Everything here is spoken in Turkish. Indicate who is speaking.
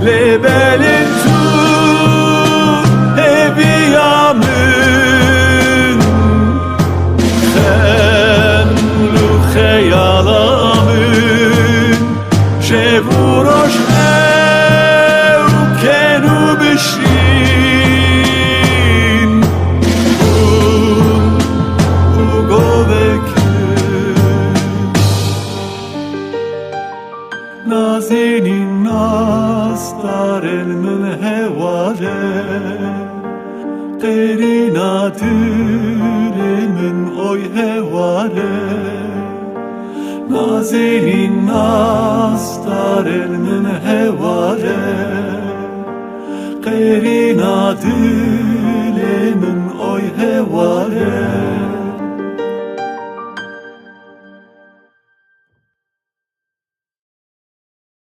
Speaker 1: lebelin tu hebiyamın xemlu xeyalamın şevuroş ev kenu bişin u Nazinin nastar elmin hevale Qerina dilimin oy hevale Nazinin nastar elmin hevale Qerina dilimin oy hevale